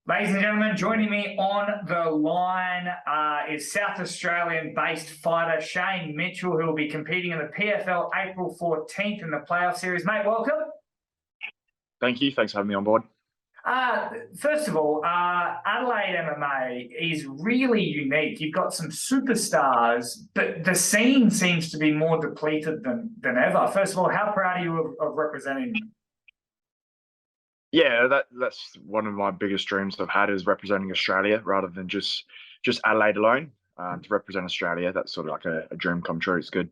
Ladies and gentlemen, joining me on the line is South Australian-based fighter Shane Mitchell, who will be competing in the PFL April 14th in the playoff series. Mate, welcome. Thank you. Thanks for having me on board. First of all, Adelaide MMA is really unique. You've got some superstars, but the scene seems to be more depleted than ever. First of all, how proud are you of representing them? Yeah, that's one of my biggest dreams I've had is representing Australia rather than just Adelaide alone. To represent Australia, that's sort of like a dream come true. It's good.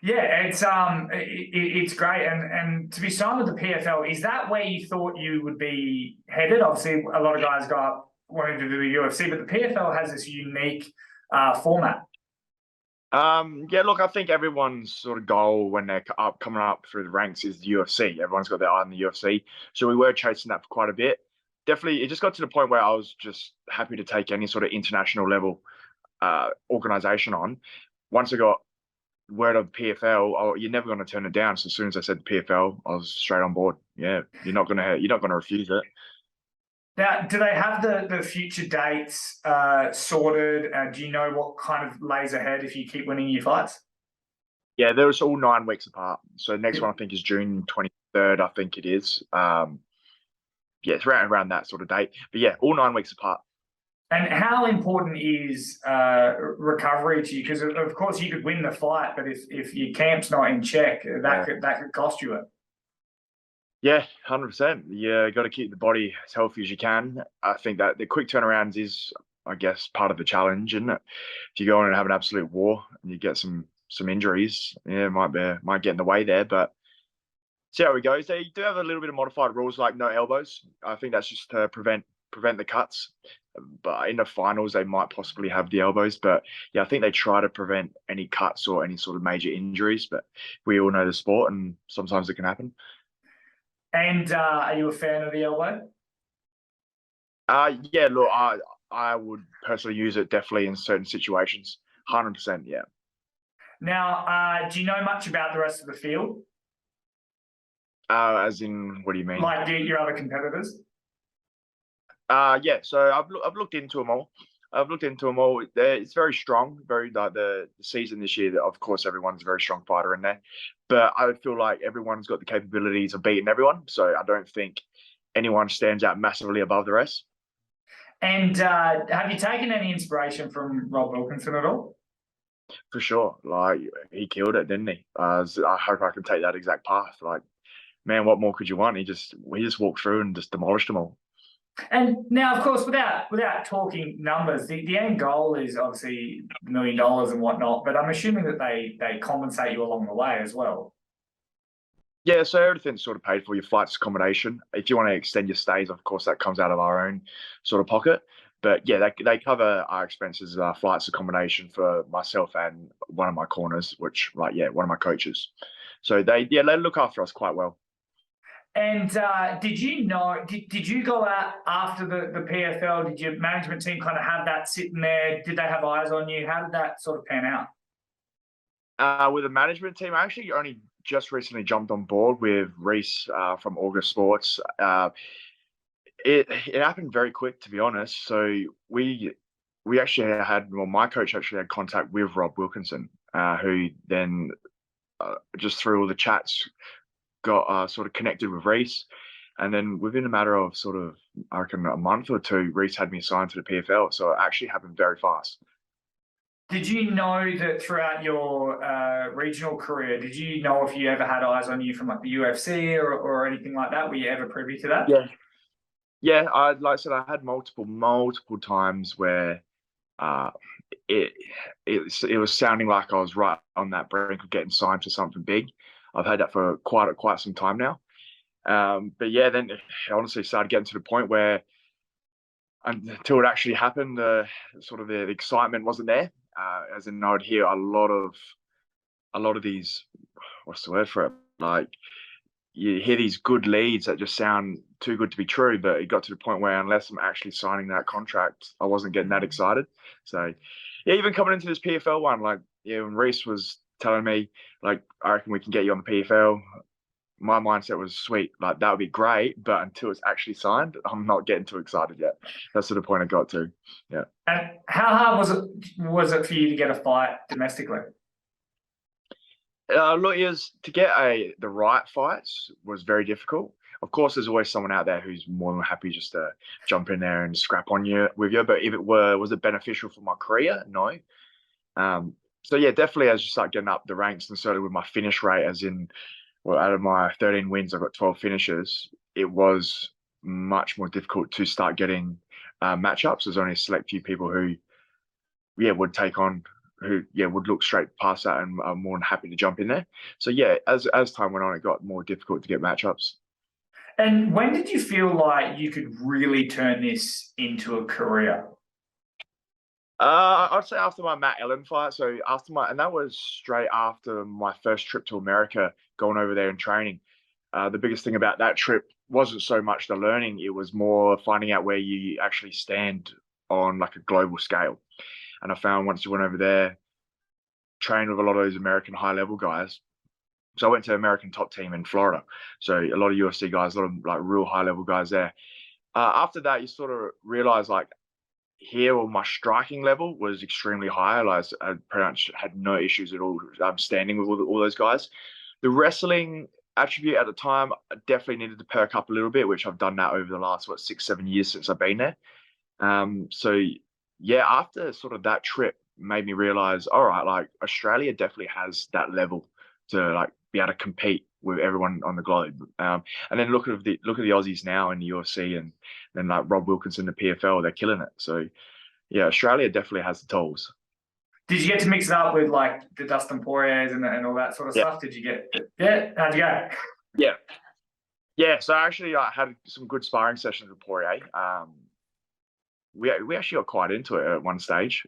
Yeah, it's great, and to be signed with the PFL, is that where you thought you would be headed? Obviously, a lot of guys go up wanting to do the UFC, but the PFL has this unique format. Yeah, look, I think everyone's sort of goal when they're coming up through the ranks is the UFC. Everyone's got their eye on the UFC, so we were chasing that for quite a bit. Definitely, it just got to the point where I was just happy to take any sort of international level organization on. Once I got word of PFL, oh, you're never going to turn it down. So as soon as I said the PFL, I was straight on board. Yeah, you're not gonna refuse it. Now, do they have the future dates sorted? Do you know what kind of lays ahead if you keep winning your fights? Yeah, they're all 9 weeks apart. So next one I think is June 23rd. I think it is. Yeah, it's around that sort of date. But yeah, all 9 weeks apart. And how important is recovery to you? Because of course you could win the fight, but if your camp's not in check, that could cost you it. Yeah, 100%. Yeah, got to keep the body as healthy as you can. I think that the quick turnarounds is, I guess, part of the challenge, isn't it? If you go on and have an absolute war and you get some injuries, yeah, it might get in the way there. But see how it goes. They do have a little bit of modified rules, like no elbows. I think that's just to prevent the cuts. But in the finals, they might possibly have the elbows. But yeah, I think they try to prevent any cuts or any sort of major injuries. But we all know the sport, and sometimes it can happen. And are you a fan of the elbow? Yeah, look, I would personally use it definitely in certain situations. 100%, yeah. Now, do you know much about the rest of the field? As in, what do you mean? Like your other competitors? Yeah. So I've looked into them all. It's very strong. Very like the season this year. Of course, everyone's a very strong fighter in there, but I feel like everyone's got the capabilities of beating everyone. So I don't think anyone stands out massively above the rest. And have you taken any inspiration from Rob Wilkinson at all? For sure. Like he killed it, didn't he? I hope I can take that exact path. Like, man, what more could you want? He just walked through and just demolished them all. And now, of course, without talking numbers, the end goal is obviously $1 million and whatnot. But I'm assuming that they compensate you along the way as well. Yeah, so everything's sort of paid for, your flights, accommodation. If you want to extend your stays, of course, that comes out of our own sort of pocket. But yeah, they cover our expenses, flights, accommodation for myself and one of my corners, which, like, yeah, one of my coaches. So they look after us quite well. And did you know? Did you go out after the PFL? Did your management team kind of have that sitting there? Did they have eyes on you? How did that sort of pan out? With the management team, I actually only just recently jumped on board with Reese from August Sports. It happened very quick, to be honest. So we actually had, well, my coach actually had contact with Rob Wilkinson, who then just through all the chats got sort of connected with Reese. And then within a matter of sort of, I reckon, a month or two, Reese had me signed to the PFL. So it actually happened very fast. Did you know that throughout your regional career, did you know if you ever had eyes on you from like the UFC or anything like that? Were you ever privy to that? Yeah. Yeah, like I said, I had multiple times where it was sounding like I was right on that brink of getting signed to something big. I've had that for quite some time now. But yeah, then it honestly started getting to the point where until it actually happened, sort of the excitement wasn't there. As in, I would hear a lot of these, what's the word for it? Like, you hear these good leads that just sound too good to be true, but it got to the point where unless I'm actually signing that contract, I wasn't getting that excited. So yeah, even coming into this PFL one, like, yeah, when Reese was telling me, like, I reckon we can get you on the PFL, my mindset was sweet, like that would be great, but until it's actually signed, I'm not getting too excited yet. That's the point I got to. Yeah. And how hard was it for you to get a fight domestically? Look, to get the right fights was very difficult. Of course, there's always someone out there who's more than happy just to jump in there and scrap on you with you. But if it was it beneficial for my career? No. So yeah, definitely as you start getting up the ranks, and certainly with my finish rate, as in, well, out of my 13 wins, I've got 12 finishes. It was much more difficult to start getting matchups. There's only a select few people who, yeah, would take on, who, yeah, would look straight past that and are more than happy to jump in there. So yeah, as time went on, it got more difficult to get matchups. And when did you feel like you could really turn this into a career? I'd say after my Matt Ellen fight. So and that was straight after my first trip to America, going over there and training. The biggest thing about that trip wasn't so much the learning; it was more finding out where you actually stand on like a global scale. And I found once you went over there, trained with a lot of those American high level guys. So I went to American top team in Florida. So a lot of UFC guys, a lot of like real high level guys there. After that, you sort of realize like here, well, my striking level was extremely high. Like I pretty much had no issues at all standing with all those guys. The wrestling attribute at the time, I definitely needed to perk up a little bit, which I've done that over the last 6-7 years since I've been there. So yeah, after sort of that trip made me realize, all right, like Australia definitely has that level to like be able to compete with everyone on the globe. And then look at the Aussies now in the UFC, and then like Rob Wilkinson, the PFL, they're killing it. So yeah, Australia definitely has the tools. Did you get to mix it up with like the Dustin Poiriers and all that sort of stuff? Did you get? Yeah, how'd you go? Yeah. So actually, I had some good sparring sessions with Poirier. We actually got quite into it at one stage.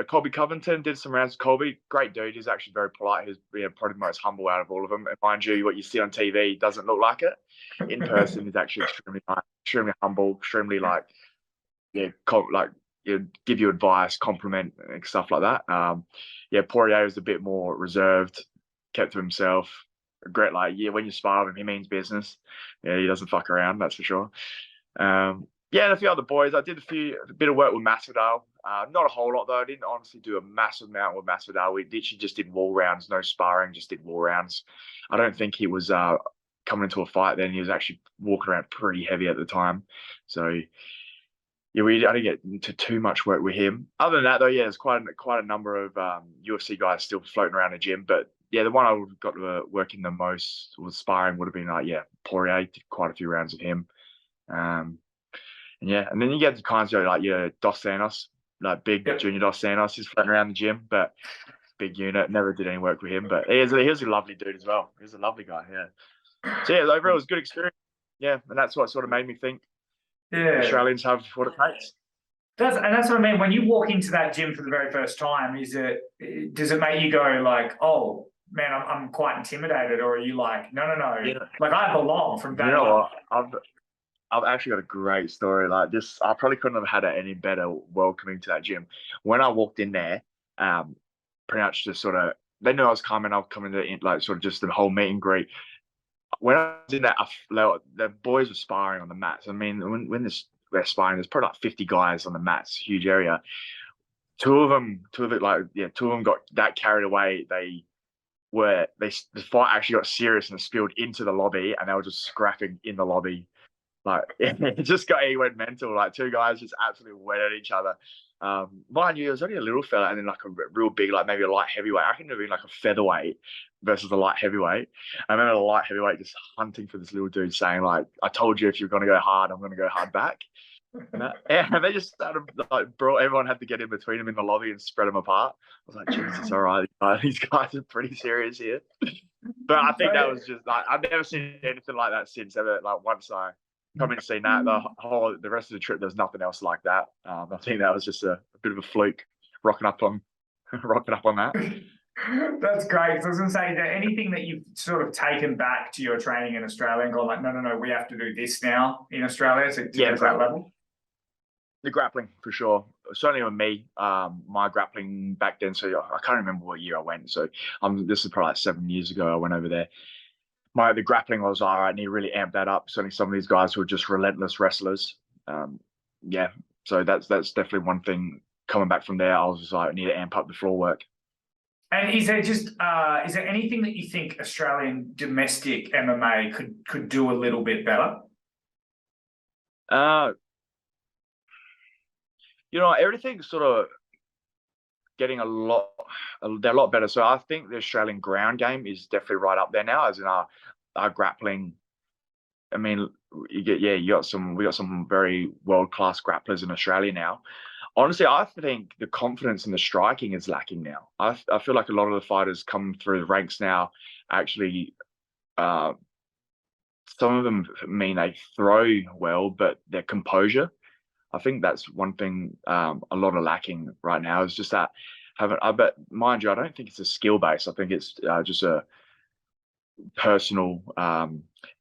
Colby Covington did some rounds. Colby, great dude. He's actually very polite. He's probably the most humble out of all of them. And mind you, what you see on TV doesn't look like it. In person, he's actually extremely nice, extremely humble, extremely like, yeah, give you advice, compliment, and stuff like that. Yeah, Poirier is a bit more reserved, kept to himself. Great, like, yeah, when you spar with him, he means business. Yeah, he doesn't fuck around, that's for sure. Yeah, and a few other boys. I did a bit of work with Masvidal. Not a whole lot though. I didn't honestly do a massive amount with Masvidal. We literally just did wall rounds, no sparring, just did wall rounds. I don't think he was coming into a fight then. He was actually walking around pretty heavy at the time. So yeah, I didn't get into too much work with him. Other than that though, yeah, there's quite a number of UFC guys still floating around the gym. But yeah, the one I got to work in the most was sparring would have been like, yeah, Poirier. Did quite a few rounds with him. And then you get the kinds of like, yeah, Dos Santos, like big Junior Dos Santos. He's floating around the gym, but big unit. Never did any work with him, but he was a lovely dude as well. He was a lovely guy, yeah. So yeah, overall, it was a good experience. Yeah, and that's what sort of made me think Australians have what it takes. That's what I mean. When you walk into that gym for the very first time, does it make you go like, oh man, I'm quite intimidated, or are you like, no, yeah, like I belong from day one? I've actually got a great story like this. I probably couldn't have had it any better welcoming to that gym. When I walked in there, pretty much just sort of, they knew I was coming. I was coming to like sort of just the whole meet and greet. When I was in there, the boys were sparring on the mats. I mean, when they're sparring, there's probably like 50 guys on the mats, huge area. Two of them got that carried away. The fight actually got serious and spilled into the lobby, and they were just scrapping in the lobby. Like he went mental. Like two guys just absolutely went at each other. Mind you, it was only a little fella, and then like a real big, like maybe a light heavyweight. I think it would have been like a featherweight versus a light heavyweight. I remember the light heavyweight just hunting for this little dude, saying like, "I told you if you're going to go hard, I'm going to go hard back." And they just started like, everyone had to get in between them in the lobby and spread them apart. I was like, Jesus, all right, these guys are pretty serious here. But I think that was just like, I've never seen anything like that since ever. Like once I come in and seen that, the rest of the trip, there's nothing else like that. I think that was just a bit of a fluke, rocking up on that. That's great. So I was going to say, is there anything that you've sort of taken back to your training in Australia and gone like, no, we have to do this now in Australia to get to that level? The grappling, for sure. certainly with me, my grappling back then. So I can't remember what year I went. So this is probably like 7 years ago. I went over there. The grappling was all right, and he really amped that up. Certainly, some of these guys who are just relentless wrestlers. Yeah, so that's definitely one thing. Coming back from there, I was just like, I need to amp up the floor work. And is there anything that you think Australian domestic MMA could do a little bit better? Everything's sort of getting they're a lot better. So I think the Australian ground game is definitely right up there now, as in our grappling. I mean, we got some very world-class grapplers in Australia now. Honestly, I think the confidence in the striking is lacking now. I feel like a lot of the fighters come through the ranks now actually, some of them they throw well, but their composure, I think that's one thing a lot of lacking right now is just that. But mind you, I don't think it's a skill base. I think it's just a personal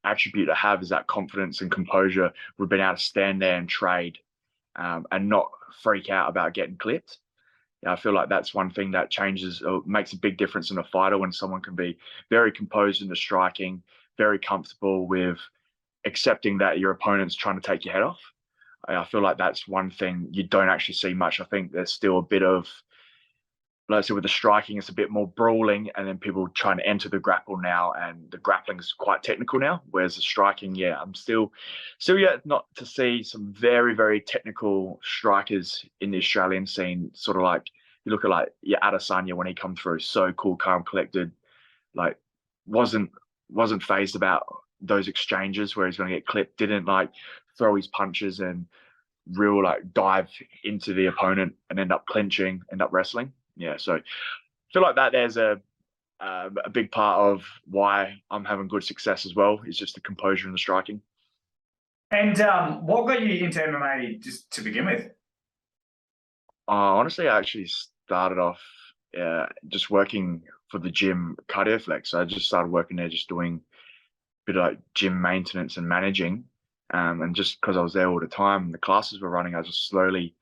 attribute to have, is that confidence and composure. We've been able to stand there and trade and not freak out about getting clipped. I feel like that's one thing that changes or makes a big difference in a fighter, when someone can be very composed in the striking, very comfortable with accepting that your opponent's trying to take your head off. I feel like that's one thing you don't actually see much. I think there's still a bit of, like I said, with the striking, it's a bit more brawling, and then people trying to enter the grapple now, and the grappling is quite technical now. Whereas the striking, I'm still yet not to see some very, very technical strikers in the Australian scene. Sort of like you look at Adesanya when he come through, so cool, calm, collected, like wasn't phased about those exchanges where he's going to get clipped. Didn't like throw his punches and real like dive into the opponent and end up clinching, end up wrestling. Yeah, so I feel like that there's a big part of why I'm having good success as well, is just the composure and the striking. And what got you into MMA just to begin with? Honestly, I actually started off just working for the gym, CardioFlex. I just started working there, just doing a bit of like gym maintenance and managing. And just because I was there all the time, the classes were running, I just slowly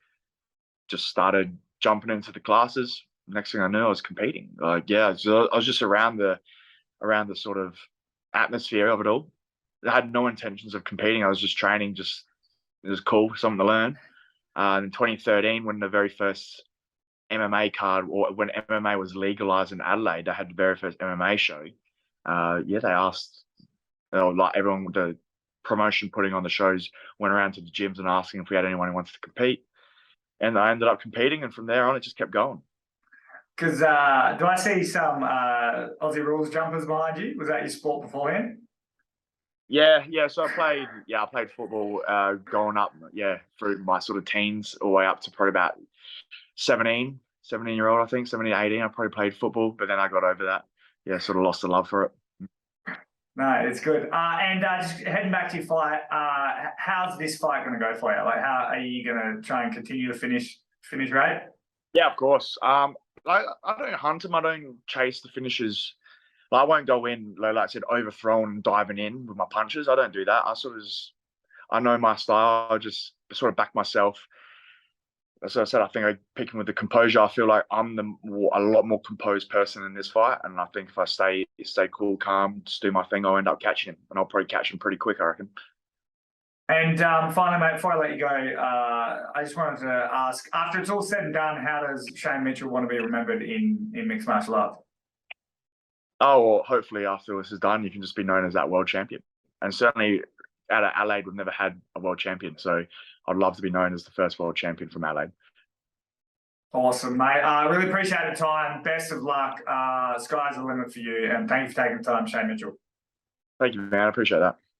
just started jumping into the classes. Next thing I knew, I was competing. So I was just around the sort of atmosphere of it all. I had no intentions of competing. I was just training. Just, it was cool, something to learn. In 2013, when the very first MMA card, or when MMA was legalized in Adelaide, they had the very first MMA show. They asked, like everyone, the promotion putting on the shows went around to the gyms and asking if we had anyone who wants to compete. And I ended up competing, and from there on, it just kept going. Because do I see some Aussie rules jumpers behind you? Was that your sport beforehand? Yeah. So I played football growing up, through my sort of teens all the way up to probably about 17-year-old, I think, 17, 18. I probably played football, but then I got over that. Yeah, sort of lost the love for it. No, it's good. And just heading back to your fight, how's this fight going to go for you? Like, how are you going to try and continue to finish rate? Yeah, of course. I don't hunt them. I don't chase the finishes. I won't go in, like I said, overthrown and diving in with my punches. I don't do that. I know my style. I just sort of back myself. As I said, I think I pick him with the composure. I feel like I'm a lot more composed person in this fight, and I think if I stay cool, calm, just do my thing, I'll end up catching him, and I'll probably catch him pretty quick, I reckon. And finally, mate, before I let you go, I just wanted to ask: after it's all said and done, how does Shane Mitchell want to be remembered in mixed martial arts? Oh, well, hopefully after this is done, you can just be known as that world champion. And certainly out of Adelaide, we've never had a world champion. So I'd love to be known as the first world champion from Adelaide. Awesome, mate. I really appreciate the time. Best of luck. Sky's the limit for you. And thank you for taking the time, Shane Mitchell. Thank you, man. I appreciate that.